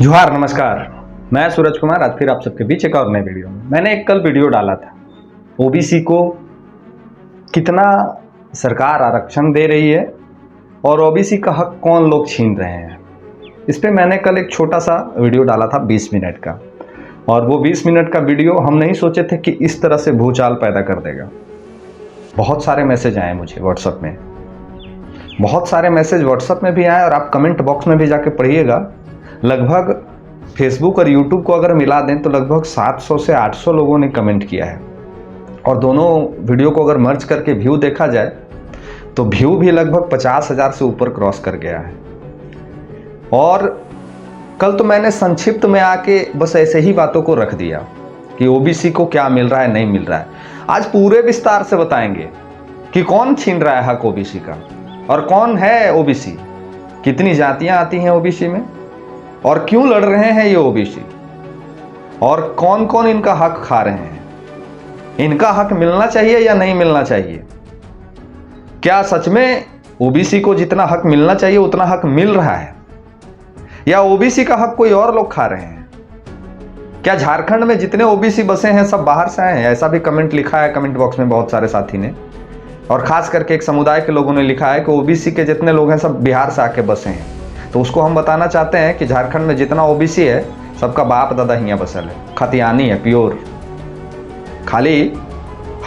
जोहार, नमस्कार। मैं सूरज कुमार आज फिर आप सबके बीच एक और नए वीडियो में। मैंने एक कल वीडियो डाला था, ओबीसी को कितना सरकार आरक्षण दे रही है और ओबीसी का हक कौन लोग छीन रहे हैं। इस पे मैंने कल एक छोटा सा वीडियो डाला था 20 मिनट का, और वो 20 मिनट का वीडियो हम नहीं सोचे थे कि इस तरह से भूचाल पैदा कर देगा। बहुत सारे मैसेज आए मुझे व्हाट्सएप में, बहुत सारे मैसेज व्हाट्सएप में भी आए और आप कमेंट बॉक्स में भी जाके पढ़िएगा। लगभग फेसबुक और यूट्यूब को अगर मिला दें तो लगभग 700 से 800 लोगों ने कमेंट किया है, और दोनों वीडियो को अगर मर्ज करके व्यू देखा जाए तो व्यू भी लगभग 50,000 से ऊपर क्रॉस कर गया है। और कल तो मैंने संक्षिप्त में आके बस ऐसे ही बातों को रख दिया कि ओबीसी को क्या मिल रहा है, नहीं मिल रहा है। आज पूरे विस्तार से बताएंगे कि कौन छीन रहा है हक ओबीसी का, और कौन है ओबीसी, कितनी जातियां आती हैं ओबीसी में, और क्यों लड़ रहे हैं ये ओबीसी, और कौन कौन इनका हक खा रहे हैं, इनका हक मिलना चाहिए या नहीं मिलना चाहिए, क्या सच में ओबीसी को जितना हक मिलना चाहिए उतना हक मिल रहा है, या ओबीसी का हक कोई और लोग खा रहे हैं। क्या झारखंड में जितने ओबीसी बसे हैं सब बाहर से आए हैं? ऐसा भी कमेंट लिखा है कमेंट बॉक्स में बहुत सारे साथी ने, और खास करके एक समुदाय के लोगों ने लिखा है कि ओबीसी के जितने लोग हैं सब बिहार से आके बसे हैं। तो उसको हम बताना चाहते हैं कि झारखंड में जितना ओबीसी है सबका बाप दादा हियाँ बसल है, खतियानी है प्योर। खाली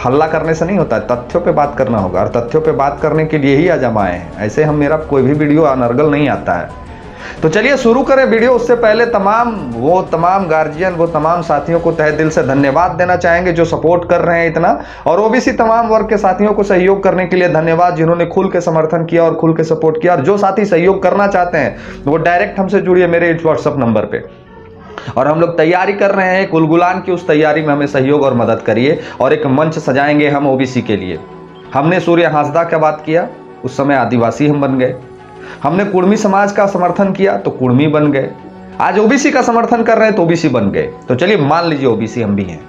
हल्ला करने से नहीं होता है, तथ्यों पे बात करना होगा, और तथ्यों पे बात करने के लिए ही आज हम आए हैं। ऐसे हम मेरा कोई भी वीडियो अनर्गल नहीं आता है। तो चलिए शुरू करें वीडियो। उससे पहले तमाम गार्जियन, वो तमाम साथियों को तहे दिल से धन्यवाद देना चाहेंगे जो सपोर्ट कर रहे हैं इतना, और ओबीसी तमाम वर्ग के साथियों को सहयोग करने के लिए धन्यवाद, जिन्होंने खुल के समर्थन किया और खुल के सपोर्ट किया। और जो साथी सहयोग करना चाहते हैं वो डायरेक्ट हमसे जुड़िए मेरे इस व्हाट्सएप नंबर पे, और हम लोग तैयारी कर रहे हैं गुलगुलान की। उस तैयारी में हमें सहयोग और मदद करिए, और एक मंच सजाएंगे हम ओबीसी के लिए। हमने सूर्य हांसदा का बात किया, उस समय आदिवासी हम बन गए। हमने कुर्मी समाज का समर्थन किया तो कुर्मी बन गए। आज ओबीसी का समर्थन कर रहे हैं तो ओबीसी बन गए। तो चलिए मान लीजिए ओबीसी हम भी हैं।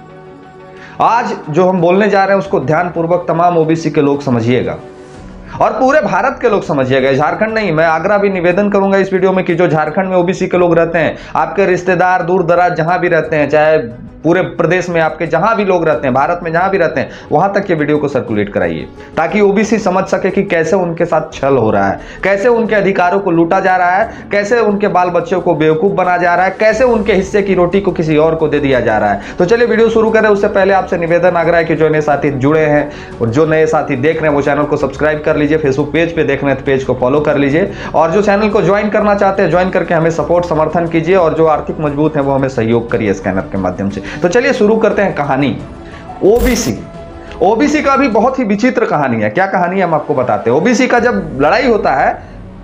आज जो हम बोलने जा रहे हैं उसको ध्यानपूर्वक तमाम ओबीसी के लोग समझिएगा, और पूरे भारत के लोग समझिएगा, झारखंड नहीं। मैं आग्रह भी निवेदन करूंगा इस वीडियो में कि जो झारखंड में ओबीसी के लोग रहते हैं, आपके रिश्तेदार दूर दराज जहां भी रहते हैं, चाहे पूरे प्रदेश में आपके जहां भी लोग रहते हैं, भारत में जहां भी रहते हैं, वहां तक ये वीडियो को सर्कुलेट कराइए, ताकि ओबीसी समझ सके कि कैसे उनके साथ छल हो रहा है, कैसे उनके अधिकारों को लूटा जा रहा है, कैसे उनके बाल बच्चों को बेवकूफ बना जा रहा है, कैसे उनके हिस्से की रोटी को किसी और को दे दिया जा रहा है। तो चलिए वीडियो शुरू करें। उससे पहले आपसे निवेदन आग्रह है कि जो नए साथी जुड़े हैं और जो नए साथी देख रहे हैं वो चैनल को सब्सक्राइब कर लीजिए। फेसबुक पेज पे देख रहे हैं तो पेज को फॉलो कर लीजिए, और जो चैनल को ज्वाइन करना चाहते हैं ज्वाइन करके हमें सपोर्ट समर्थन कीजिए, और जो आर्थिक मजबूत है वो हमें सहयोग करिए स्कैनर के माध्यम से। तो चलिए शुरू करते हैं कहानी। ओबीसी का भी बहुत ही विचित्र कहानी है। क्या कहानी है हम आपको बताते हैं। ओबीसी का जब लड़ाई होता है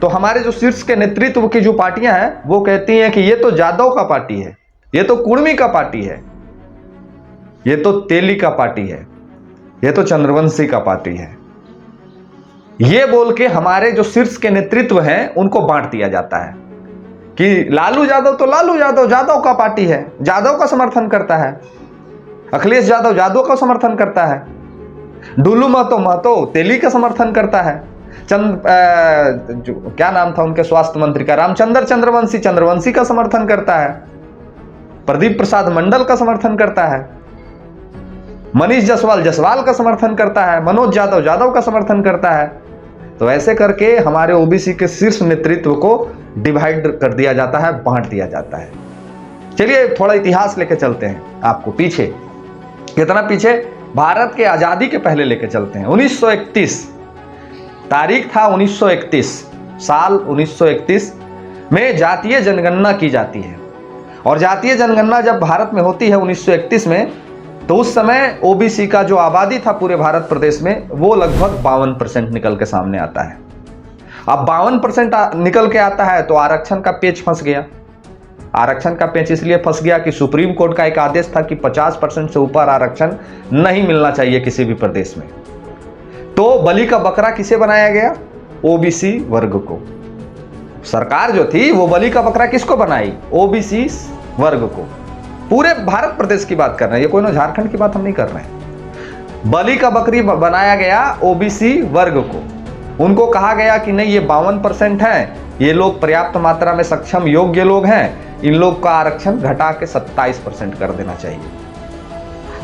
तो हमारे जो शीर्ष के नेतृत्व की जो पार्टियां हैं वो कहती हैं कि ये तो जादव का पार्टी है, ये तो कुर्मी का पार्टी है, ये तो तेली का पार्टी है, ये तो चंद्रवंशी का पार्टी है। ये बोल के हमारे जो शीर्ष के नेतृत्व हैं उनको बांट दिया जाता है कि लालू यादव तो लालू यादव जादव का पार्टी है, जादव का समर्थन करता है, अखिलेश यादव जादव का समर्थन करता है, डुल्लू महतो तेली का समर्थन करता है, क्या नाम था उनके स्वास्थ्य मंत्री का, रामचंद्र चंद्रवंशी का समर्थन करता है, प्रदीप प्रसाद मंडल का समर्थन करता है, मनीष जायसवाल का समर्थन करता है, मनोज यादव का समर्थन करता है। तो ऐसे करके हमारे ओबीसी के शीर्ष नेतृत्व को डिवाइड कर दिया जाता है, बांट दिया जाता है। चलिए थोड़ा इतिहास लेके चलते हैं आपको पीछे। कितना पीछे? भारत के आजादी के पहले लेके चलते हैं। 1931 तारीख था, 1931 साल 1931 में जातीय जनगणना की जाती है। और जातीय जनगणना जब भारत में होती है 1931 में, तो उस समय ओबीसी का जो आबादी था पूरे भारत प्रदेश में वो लगभग 52% निकल के सामने आता है। अब 52% निकल के आता है तो आरक्षण का पेच फंस गया। आरक्षण का पेच इसलिए फंस गया कि सुप्रीम कोर्ट का एक आदेश था कि 50% से ऊपर आरक्षण नहीं मिलना चाहिए किसी भी प्रदेश में। तो बलि का बकरा किसे बनाया गया? ओबीसी वर्ग को। सरकार जो थी वो बलि का बकरा किसको बनाई? ओबीसी वर्ग को। पूरे भारत प्रदेश की बात कर रहे हैं, ये कोई ना झारखंड की बात हम नहीं कर रहे हैं। बलि का बकरी बनाया गया ओबीसी वर्ग को। उनको कहा गया कि नहीं, ये 52% हैं, ये लोग पर्याप्त मात्रा में सक्षम योग्य लोग हैं, इन लोग का आरक्षण घटा के 27% कर देना चाहिए।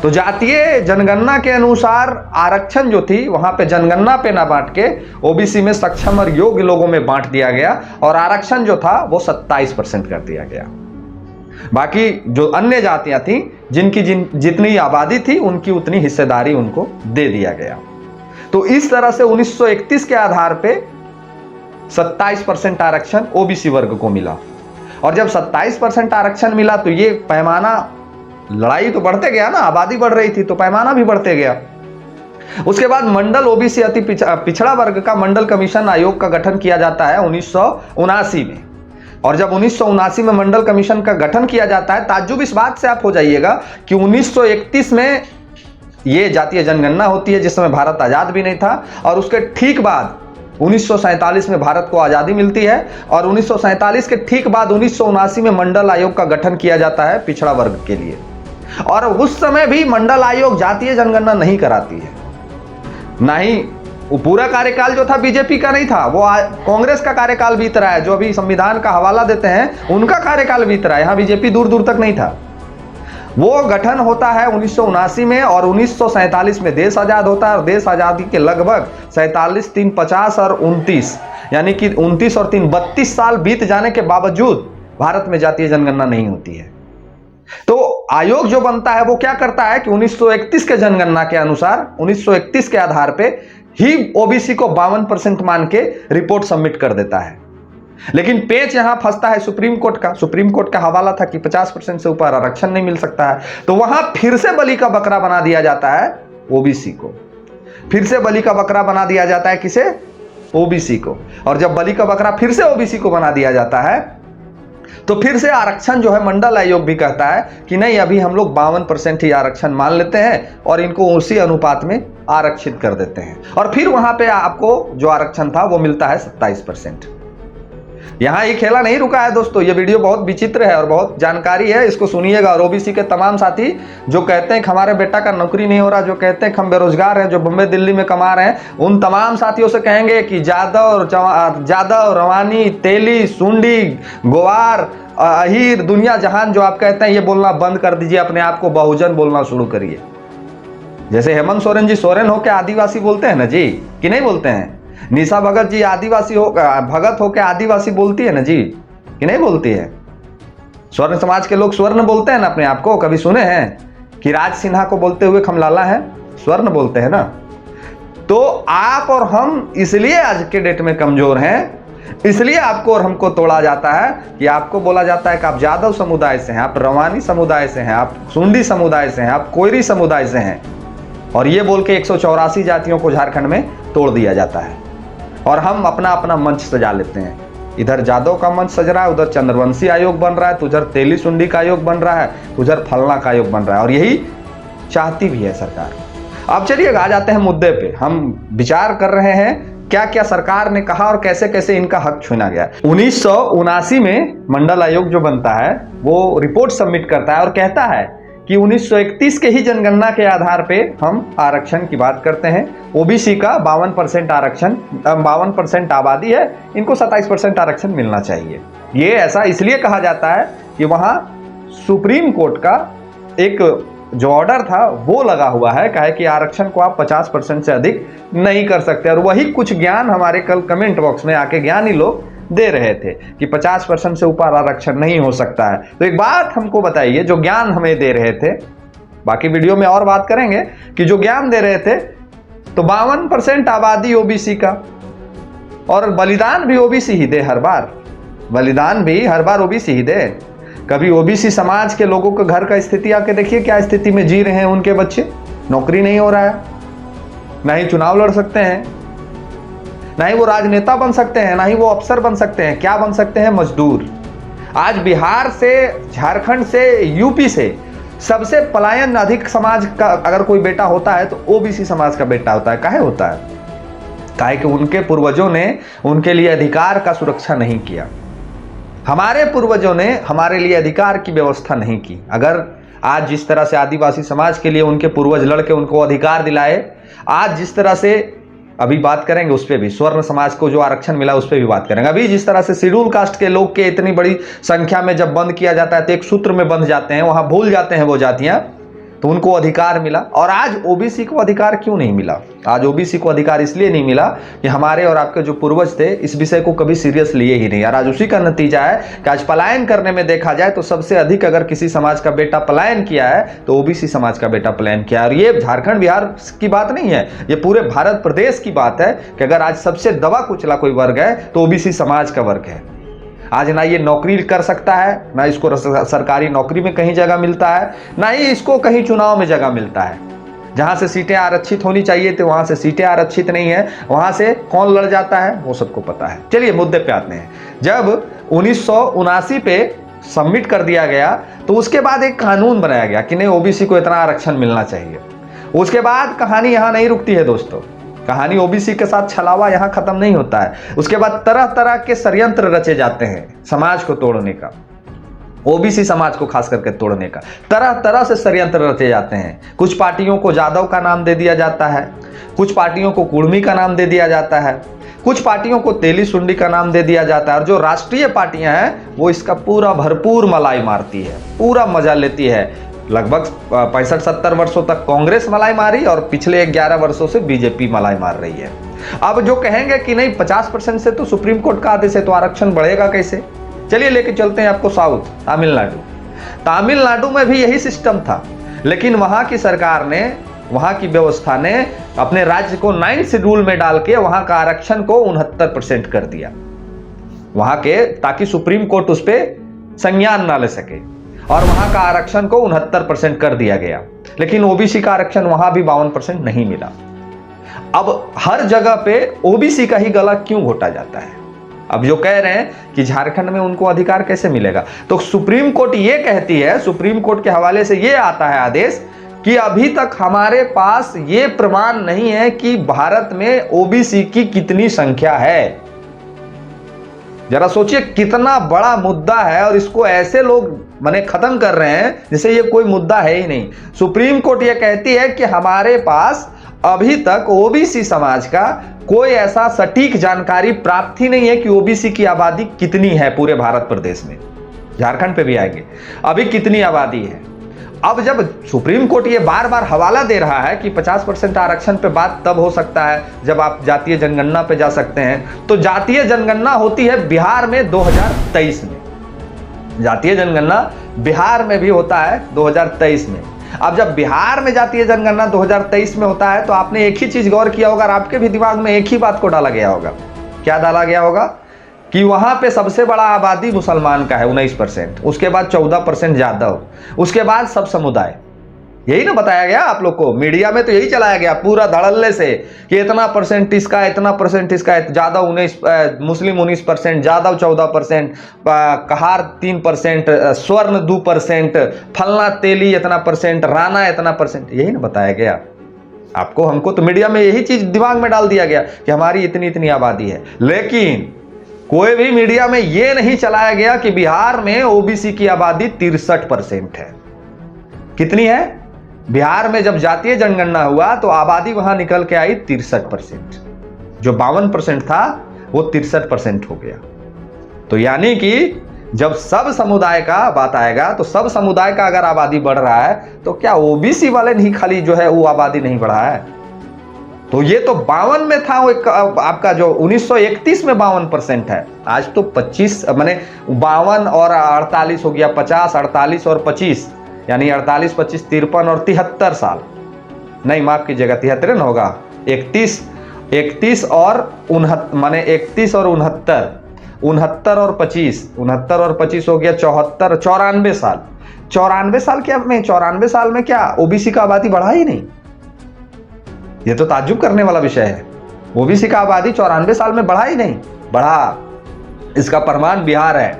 तो जातीय जनगणना के अनुसार आरक्षण जो थी वहां पे जनगणना पे ना बांट के ओबीसी में सक्षम और योग्य लोगों में बांट दिया गया और आरक्षण जो था वो 27% कर दिया गया। बाकी जो अन्य जातियां थी जिनकी जितनी आबादी थी उनकी उतनी हिस्सेदारी उनको दे दिया गया। तो इस तरह से 1931 के आधार पे 27% आरक्षण ओबीसी वर्ग को मिला। और जब 27% आरक्षण मिला तो ये पैमाना, लड़ाई तो बढ़ते गया ना, आबादी बढ़ रही थी तो पैमाना भी बढ़ते गया। उसके बाद मंडल ओबीसी अति पिछड़ा वर्ग का मंडल कमीशन आयोग का गठन किया जाता है 1979 में। और जब 1979 में मंडल कमीशन का गठन किया जाता है, ताज्जुब इस बात से आप हो जाइएगा कि 1931 में ये जातीय जनगणना होती है जिस समय भारत आजाद भी नहीं था, और उसके ठीक बाद 1947 में भारत को आजादी मिलती है और 1947 के ठीक बाद 1979 में मंडल आयोग का गठन किया जाता है पिछड़ा वर्ग के लिए। और उस समय भी मंडल आयोग जातीय जनगणना नहीं कराती है, ना ही वो पूरा कार्यकाल जो था बीजेपी का नहीं था, वो कांग्रेस का कार्यकाल बीत रहा है। जो अभी संविधान का हवाला देते हैं उनका कार्यकाल बीत रहा है, यहां बीजेपी दूर दूर तक नहीं था। वो गठन होता है 1979 में और 1947 में देश आजाद होता है। और देश आजादी के लगभग 47, 3, 50 और 29, यानी कि 29 और 3 32 साल बीत जाने के बावजूद भारत में जातीय जनगणना नहीं होती है। तो आयोग जो बनता है वो क्या करता है कि 1931 के जनगणना के अनुसार 1931 के आधार पे ही ओबीसी को 52% मान के रिपोर्ट सबमिट कर देता है। लेकिन पेच यहां फंसता है सुप्रीम कोर्ट का। सुप्रीम कोर्ट का हवाला था कि 50% से ऊपर आरक्षण नहीं मिल सकता है। तो वहां फिर से बलि का बकरा बना दिया जाता है ओबीसी को। फिर से बलि का बकरा बना दिया जाता है किसे? ओबीसी को। और जब बलि का बकरा फिर से ओबीसी को बना दिया जाता है तो फिर से आरक्षण जो है मंडल आयोग भी कहता है कि नहीं, अभी हम लोग 52% ही आरक्षण मान लेते हैं और इनको उसी अनुपात में आरक्षित कर देते हैं। और फिर वहां पे आपको जो आरक्षण था वो मिलता है 27%। यहां ये खेला नहीं रुका है दोस्तों, ये वीडियो बहुत विचित्र है और बहुत जानकारी है, इसको सुनिएगा। और ओबीसी के तमाम साथी जो कहते हैं कि हमारे बेटा का नौकरी नहीं हो रहा, जो कहते हैं कि हम बेरोजगार हैं, जो बम्बई दिल्ली में कमा रहे हैं, उन तमाम साथियों से कहेंगे कि जादव, रवानी, तेली, सुंडी, गोवार, अहीर, दुनिया जहान जो आप कहते हैं ये बोलना बंद कर दीजिए, अपने आप को बहुजन बोलना शुरू करिए। जैसे हेमंत सोरेन जी सोरेन होकर आदिवासी बोलते हैं ना जी, कि नहीं बोलते हैं? निशा भगत जी आदिवासी हो भगत होकर आदिवासी बोलती है ना जी, कि नहीं बोलती है? स्वर्ण समाज के लोग स्वर्ण बोलते हैं ना अपने आप को। कभी सुने हैं कि राज सिन्हा को बोलते हुए खमलाला है? स्वर्ण बोलते हैं ना। तो आप और हम इसलिए आज के डेट में कमजोर हैं, इसलिए आपको और हमको तोड़ा जाता है कि आपको बोला जाता है कि आप जादव समुदाय से हैं, आप रवानी समुदाय से हैं, आप सुंडी समुदाय से हैं, आप कोयरी समुदाय से हैं। और ये बोल के 184 जातियों को झारखंड में तोड़ दिया जाता है। और हम अपना अपना मंच सजा लेते हैं। इधर जादव का मंच सज रहा है, उधर चंद्रवंशी आयोग बन रहा है, तो उधर तेली सुंडी का आयोग बन रहा है, उधर फलना का आयोग बन रहा है। और यही चाहती भी है सरकार। अब चलिए आ जाते हैं मुद्दे पे। हम विचार कर रहे हैं क्या क्या सरकार ने कहा और कैसे कैसे इनका हक छीना गया। 1979 में मंडल आयोग जो बनता है वो रिपोर्ट सबमिट करता है और कहता है कि 1931 के ही जनगणना के आधार पे हम आरक्षण की बात करते हैं। ओबीसी का 52% आरक्षण, 52% आबादी है, इनको 27% आरक्षण मिलना चाहिए। ये ऐसा इसलिए कहा जाता है कि वहां सुप्रीम कोर्ट का एक जो ऑर्डर था वो लगा हुआ है, कहे कि आरक्षण को आप 50% से अधिक नहीं कर सकते। और वही कुछ ज्ञान हमारे कल कमेंट बॉक्स में आके ज्ञानी लोग दे रहे थे कि 50% से ऊपर आरक्षण नहीं हो सकता है। तो एक बात हमको बताइए, जो ज्ञान हमें दे रहे थे, बाकी वीडियो में और बात करेंगे कि जो ज्ञान दे रहे थे, तो 52% आबादी ओबीसी का, और बलिदान भी ओबीसी ही दे हर बार, बलिदान भी हर बार ओबीसी ही दे। कभी ओबीसी समाज के लोगों के घर का स्थिति आके देखिए, क्या स्थिति में जी रहे हैं उनके बच्चे। नौकरी नहीं हो रहा है, ना ही चुनाव लड़ सकते हैं, ना ही वो राजनेता बन सकते हैं, ना ही वो अफसर बन सकते हैं। क्या बन सकते हैं? मजदूर। आज बिहार से, झारखंड से, यूपी से सबसे पलायन अधिक समाज का अगर कोई बेटा होता है तो ओबीसी समाज का बेटा होता है। काहे होता है? काहे कि उनके पूर्वजों ने उनके लिए अधिकार का सुरक्षा नहीं किया। हमारे पूर्वजों ने हमारे लिए अधिकार की व्यवस्था नहीं की। अगर आज जिस तरह से आदिवासी समाज के लिए उनके पूर्वज लड़के उनको अधिकार दिलाए, आज जिस तरह से अभी बात करेंगे उस पर भी, स्वर्ण समाज को जो आरक्षण मिला उस पर भी बात करेंगे। अभी जिस तरह से शेड्यूल कास्ट के लोग के इतनी बड़ी संख्या में जब बंद किया जाता है तो एक सूत्र में बंध जाते हैं, वहां भूल जाते हैं वो जातियां, तो उनको अधिकार मिला। और आज ओबीसी को अधिकार क्यों नहीं मिला? आज ओबीसी को अधिकार इसलिए नहीं मिला कि हमारे और आपके जो पूर्वज थे इस विषय को कभी सीरियस लिए ही नहीं। और आज उसी का नतीजा है कि आज पलायन करने में देखा जाए तो सबसे अधिक अगर किसी समाज का बेटा पलायन किया है तो ओबीसी समाज का बेटा पलायन किया है। और ये झारखंड बिहार की बात नहीं है, ये पूरे भारत प्रदेश की बात है कि अगर आज सबसे दबा कुचला कोई वर्ग है तो ओबीसी समाज का वर्ग है। आज ना ये नौकरी कर सकता है, ना इसको सरकारी नौकरी में कहीं जगह मिलता है, ना ही इसको कहीं चुनाव में जगह मिलता है। जहां से सीटें आरक्षित होनी चाहिए तो वहां से सीटें आरक्षित नहीं है, वहां से कौन लड़ जाता है वो सबको पता है। चलिए मुद्दे पे आते हैं। जब 1979 पे सबमिट कर दिया गया तो उसके बाद एक कानून बनाया गया कि नहीं ओबीसी को इतना आरक्षण मिलना चाहिए। उसके बाद कहानी यहां नहीं रुकती है दोस्तों, कहानी ओबीसी के साथ छलावा यहां खत्म नहीं होता है। उसके बाद तरह तरह के षड्यंत्र रचे जाते हैं समाज को तोड़ने का, ओबीसी समाज को खास करके तोड़ने का तरह तरह से षड्यंत्र रचे जाते हैं। कुछ पार्टियों को जादव का नाम दे दिया जाता है, कुछ पार्टियों को कुर्मी का नाम दे दिया जाता है, कुछ पार्टियों को तेली सुंडी का नाम दे दिया जाता है। और जो राष्ट्रीय पार्टियां हैं वो इसका पूरा भरपूर मलाई मारती है, पूरा मजा लेती है। लगभग 65-70 वर्षों तक कांग्रेस मलाई मारी और पिछले 11 वर्षों से बीजेपी मलाई मार रही है। अब जो कहेंगे कि नहीं 50% से तो सुप्रीम कोर्ट का आदेश है तो आरक्षण बढ़ेगा कैसे? चलिए लेके चलते हैं आपको साउथ, तमिलनाडु। तमिलनाडु में भी यही सिस्टम था, लेकिन वहां की सरकार ने, वहां की व्यवस्था ने अपने राज्य को 9th शेड्यूल में डाल के वहां का आरक्षण को 69% कर दिया वहां के, ताकि सुप्रीम कोर्ट उस पर संज्ञान ना ले सके। और वहां का आरक्षण को 69% कर दिया गया। लेकिन ओबीसी का आरक्षण वहां भी 52% नहीं मिला। अब हर जगह पे ओबीसी का ही गला क्यों घोटा जाता है? अब जो कह रहे हैं कि झारखंड में उनको अधिकार कैसे मिलेगा, तो सुप्रीम कोर्ट ये कहती है, सुप्रीम कोर्ट के हवाले से ये आता है आदेश कि अभी तक हमारे पास ये प्रमाण नहीं है कि भारत में ओबीसी की कितनी संख्या है। जरा सोचिए कितना बड़ा मुद्दा है और इसको ऐसे लोग माने खत्म कर रहे हैं जैसे ये कोई मुद्दा है ही नहीं। सुप्रीम कोर्ट ये कहती है कि हमारे पास अभी तक ओबीसी समाज का कोई ऐसा सटीक जानकारी प्राप्त ही नहीं है कि ओबीसी की आबादी कितनी है पूरे भारत प्रदेश में। झारखंड पे भी आएंगे, अभी कितनी आबादी है। अब जब सुप्रीम कोर्ट ये बार बार हवाला दे रहा है कि 50% आरक्षण पे बात तब हो सकता है जब आप जातीय जनगणना पे जा सकते हैं, तो जातीय जनगणना होती है बिहार में 2023 में। जातीय जनगणना बिहार में भी होता है 2023 में। अब जब बिहार में जातीय जनगणना 2023 में होता है तो आपने एक ही चीज गौर किया होगा और आपके भी दिमाग में एक ही बात को डाला गया होगा। क्या डाला गया होगा? कि वहां पे सबसे बड़ा आबादी मुसलमान का है 19%, उसके बाद 14% यादव, उसके बाद सब समुदाय। यही ना बताया गया आप लोग को, मीडिया में तो यही चलाया गया पूरा धड़ल्ले से कि इतना परसेंट इसका, इतना परसेंट इसका, यादव 19, मुस्लिम 19%, यादव 14%, कहार 3%, स्वर्ण 2%, फलना तेली इतना परसेंट, राणा इतना परसेंट। यही ना बताया गया आपको, हमको तो मीडिया में यही चीज दिमाग में डाल दिया गया कि हमारी इतनी इतनी आबादी है। लेकिन कोई भी मीडिया में यह नहीं चलाया गया कि बिहार में ओबीसी की आबादी 63% है। कितनी है? बिहार में जब जातीय जनगणना हुआ तो आबादी वहां निकल के आई 63%, जो 52% था वो 63% हो गया। तो यानी कि जब सब समुदाय का बात आएगा तो सब समुदाय का अगर आबादी बढ़ रहा है तो क्या ओबीसी वाले नहीं खाली जो है वो आबादी नहीं बढ़ा है? तो ये तो 52 में था, वो आपका जो 1931 में 52% है, आज तो 25 माने 52 और 48 हो गया, 50, 48 और 25, यानी 48, 25, 53 और 73 साल, नहीं माफ कीजिएगा 73 ना होगा, 31 और 69 माने 31 और 69 और 25, 69 और 25 हो गया 74, 94 साल। 94 साल क्या में 94 साल में क्या ओबीसी का आबादी बढ़ा ही नहीं? ये तो ताज्जुब करने वाला विषय है। ओबीसी का आबादी 94 साल में बढ़ा ही नहीं, बढ़ा। इसका प्रमाण बिहार है।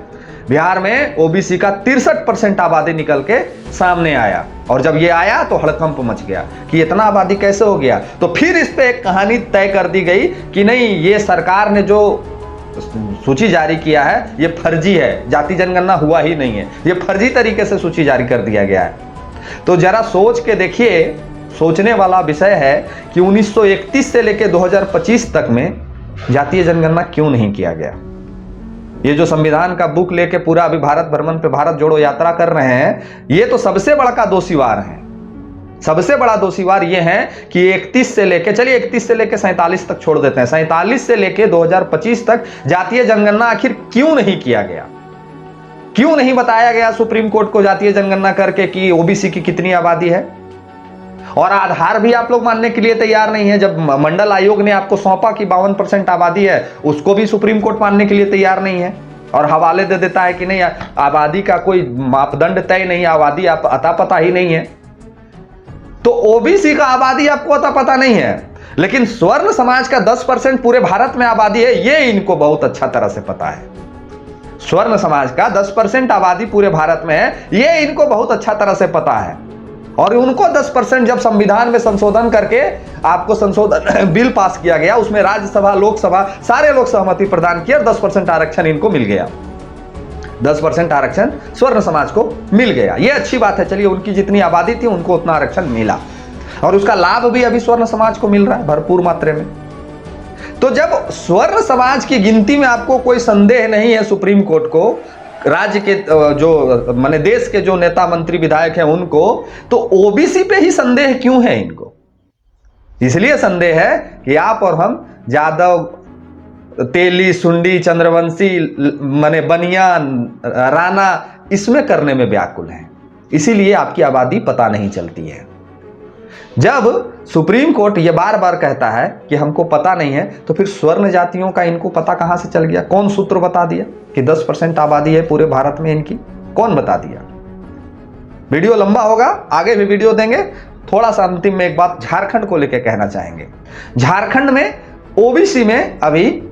बिहार में ओबीसी का 63% आबादी निकल के सामने आया, और जब ये आया तो हड़कंप मच गया कि इतना आबादी कैसे हो गया। तो फिर इस पे एक कहानी तय कर दी गई कि नहीं, ये सरकार ने जो सूची जारी किया है ये फर्जी है, जाति जनगणना हुआ ही नहीं है, ये फर्जी तरीके से सूची जारी कर दिया गया है। तो जरा सोच के देखिए सोचने वाला विषय है कि 1931 से लेकर 2025 तक में जातीय जनगणना क्यों नहीं किया गया। ये जो संविधान का बुक लेके पूरा अभी भारत भ्रमण पे भारत जोड़ो यात्रा कर रहे हैं, ये तो सबसे बड़ा दोषीवार है। सबसे बड़ा दोषीवार ये है कि 31 से लेके, चलिए 31 से लेके 47 तक छोड़ देते हैं, 47 से लेके 2025 तक जातीय जनगणना आखिर क्यों नहीं किया गया, क्यों नहीं बताया गया सुप्रीम कोर्ट को जातीय जनगणना करके कि ओबीसी की कितनी आबादी है। और आधार भी आप लोग मानने के लिए तैयार नहीं है। जब मंडल आयोग ने आपको सौंपा कि 52% आबादी है, उसको भी सुप्रीम कोर्ट मानने के लिए तैयार नहीं है और हवाले दे देता है कि नहीं, आबादी का कोई मापदंड तय नहीं, आबादी आप अता पता ही नहीं है। तो ओबीसी का आबादी आपको अता पता नहीं है, लेकिन स्वर्ण समाज का 10% पूरे भारत में आबादी है, ये इनको बहुत अच्छा तरह से पता है। स्वर्ण समाज का 10% आबादी पूरे भारत में है, ये इनको बहुत अच्छा तरह से पता है। और उनको 10% जब संविधान में संशोधन करके आपको संशोधन बिल पास किया गया, उसमें राज्यसभा लोकसभा सारे लोग सहमति प्रदान किए और 10% आरक्षण इनको मिल गया। 10% आरक्षण स्वर्ण समाज को मिल गया, ये अच्छी बात है। चलिए, उनकी जितनी आबादी थी उनको उतना आरक्षण मिला और उसका लाभ भी अभी स्वर्ण समाज को मिल रहा है भरपूर मात्रा में। तो जब स्वर्ण समाज की गिनती में आपको कोई संदेह नहीं है सुप्रीम कोर्ट को, राज्य के जो माने देश के जो नेता मंत्री विधायक हैं उनको, तो ओबीसी पे ही संदेह क्यों है इनको? इसलिए संदेह है कि आप और हम यादव, तेली, सुंडी, चंद्रवंशी, माने बनियान, राणा, इसमें करने में व्याकुल हैं, इसीलिए आपकी आबादी पता नहीं चलती है। जब सुप्रीम कोर्ट ये बार बार कहता है कि हमको पता नहीं है, तो फिर स्वर्ण जातियों का इनको पता कहां से चल गया? कौन सूत्र बता दिया कि 10% आबादी है पूरे भारत में इनकी? कौन बता दिया? वीडियो लंबा होगा, आगे भी वीडियो देंगे। थोड़ा सा अंतिम में एक बात झारखंड को लेकर कहना चाहेंगे। झारखंड में ओबीसी में अभी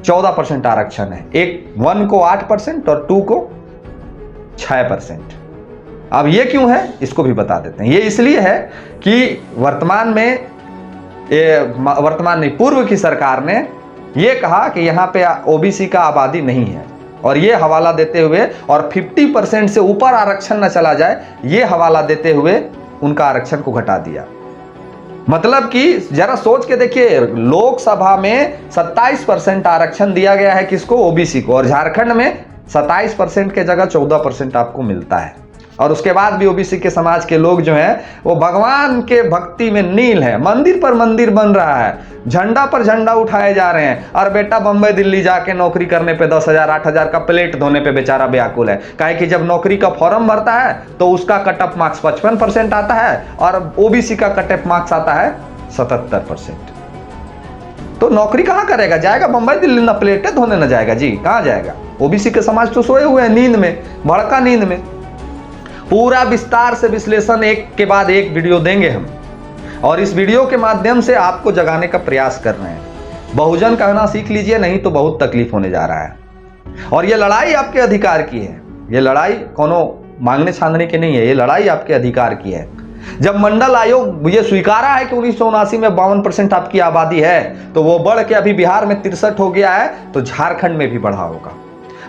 14% आरक्षण है, 1 को 8% और 2 को 6%। अब ये क्यों है, इसको भी बता देते हैं। ये इसलिए है कि वर्तमान नहीं, पूर्व की सरकार ने ये कहा कि यहाँ पे ओबीसी का आबादी नहीं है, और ये हवाला देते हुए, और 50% से ऊपर आरक्षण न चला जाए, ये हवाला देते हुए उनका आरक्षण को घटा दिया। मतलब कि जरा सोच के देखिए, लोकसभा में 27% आरक्षण दिया गया है किसको? ओबीसी को, और झारखंड में 27% के जगह 14% आपको मिलता है। और उसके बाद भी ओबीसी के समाज के लोग जो हैं वो भगवान के भक्ति में नील है, मंदिर पर मंदिर बन रहा है, झंडा पर झंडा उठाए जा रहे हैं, और बेटा बंबई दिल्ली जाके नौकरी करने पे 10,000 8,000 का प्लेट धोने पे बेचारा व्याकुल है। काहे कि जब नौकरी का फॉर्म भरता है तो उसका कट ऑफ मार्क्स 55% आता है और ओबीसी का कट ऑफ मार्क्स आता है 77%। तो नौकरी कहां करेगा? जाएगा बंबई दिल्ली, न प्लेटें धोने न जाएगा जी, कहां जाएगा? ओबीसी के समाज तो सोए हुए हैं नींद में, भड़का नींद में। पूरा विस्तार से विश्लेषण एक के बाद एक वीडियो देंगे हम, और इस वीडियो के माध्यम से आपको जगाने का प्रयास कर रहे हैं। बहुजन कहना सीख लीजिए, नहीं तो बहुत तकलीफ होने जा रहा है। और ये लड़ाई आपके अधिकार की है, ये लड़ाई कोनो मांगने छानने की नहीं है, ये लड़ाई आपके अधिकार की है। जब मंडल आयोग ये स्वीकारा है कि 1979 में 52% आपकी आबादी है, तो वो बढ़ के अभी बिहार में 63 हो गया है, तो झारखंड में भी बढ़ा होगा,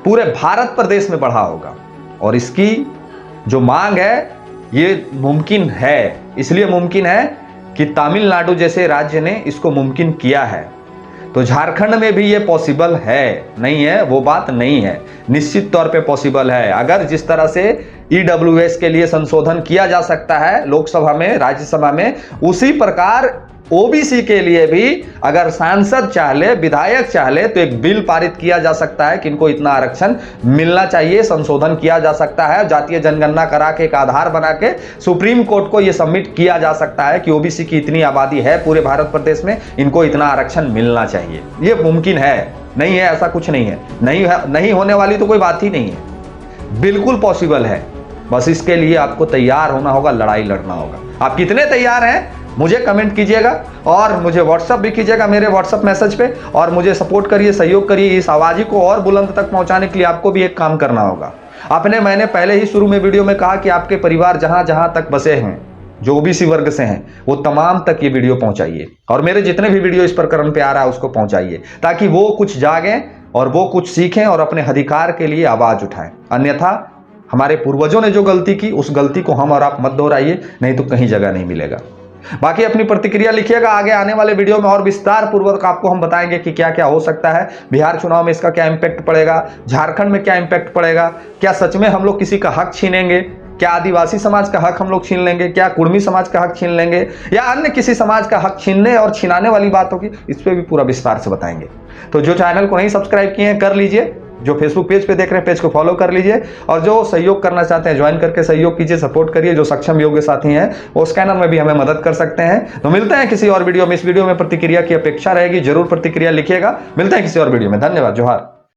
पूरे भारत प्रदेश में बढ़ा होगा। और इसकी जो मांग है ये मुमकिन है, इसलिए मुमकिन है कि तमिलनाडु जैसे राज्य ने इसको मुमकिन किया है, तो झारखंड में भी ये पॉसिबल है, नहीं है वो बात नहीं है, निश्चित तौर पे पॉसिबल है। अगर जिस तरह से ईडब्ल्यूएस के लिए संशोधन किया जा सकता है लोकसभा में, राज्यसभा में, उसी प्रकार ओबीसी के लिए भी अगर सांसद चाहे, विधायक चाहे, तो एक बिल पारित किया जा सकता है कि इनको इतना आरक्षण मिलना चाहिए, संशोधन किया जा सकता है, जातीय जनगणना करा के एक आधार बना के सुप्रीम कोर्ट को यह सबमिट किया जा सकता है कि ओबीसी की इतनी आबादी है पूरे भारत प्रदेश में, इनको इतना आरक्षण मिलना चाहिए। ये मुमकिन है, नहीं है ऐसा कुछ नहीं है, नहीं होने वाली तो कोई बात ही नहीं है, बिल्कुल पॉसिबल है। बस इसके लिए आपको तैयार होना होगा, लड़ाई लड़ना होगा। आप कितने तैयार हैं मुझे कमेंट कीजिएगा, और मुझे व्हाट्सअप भी कीजिएगा मेरे व्हाट्सअप मैसेज पे, और मुझे सपोर्ट करिए, सहयोग करिए। इस आवाज़ को और बुलंद तक पहुंचाने के लिए आपको भी एक काम करना होगा। मैंने पहले ही शुरू में वीडियो में कहा कि आपके परिवार जहां जहां तक बसे हैं, जो ओबीसी वर्ग से हैं, वो तमाम तक ये वीडियो पहुंचाइए, और मेरे जितने भी वीडियो इस प्रकरण पे आ रहा है उसको पहुंचाइए, ताकि वो कुछ जागें और वो कुछ सीखें और अपने अधिकार के लिए आवाज़ उठाएं। अन्यथा हमारे पूर्वजों ने जो गलती की, उस गलती को हम और आप मत दोहराइए, नहीं तो कहीं जगह नहीं मिलेगा। बाकी अपनी प्रतिक्रिया लिखिएगा, आगे आने वाले वीडियो में और विस्तार पूर्वक आपको हम बताएंगे कि क्या क्या हो सकता है, बिहार चुनाव में इसका क्या इंपैक्ट पड़ेगा, झारखंड में क्या इंपैक्ट पड़ेगा, क्या सच में हम लोग किसी का हक छीनेंगे, क्या आदिवासी समाज का हक हम लोग छीन लेंगे, क्या कुर्मी समाज का हक छीन लेंगे, या अन्य किसी समाज का हक छीनने और छिनाने वाली बात होगी, इस पर भी पूरा विस्तार से बताएंगे। तो जो चैनल को नहीं सब्सक्राइब किए हैं कर लीजिए, जो फेसबुक पेज पे देख रहे हैं पेज को फॉलो कर लीजिए, और जो सहयोग करना चाहते हैं ज्वाइन करके सहयोग कीजिए, सपोर्ट करिए। जो सक्षम योग्य साथी हैं वो स्कैनर में भी हमें मदद कर सकते हैं। तो मिलते हैं किसी और वीडियो में। इस वीडियो में प्रतिक्रिया की अपेक्षा रहेगी, जरूर प्रतिक्रिया लिखिएगा। मिलते हैं किसी और वीडियो में। धन्यवाद। जोहार।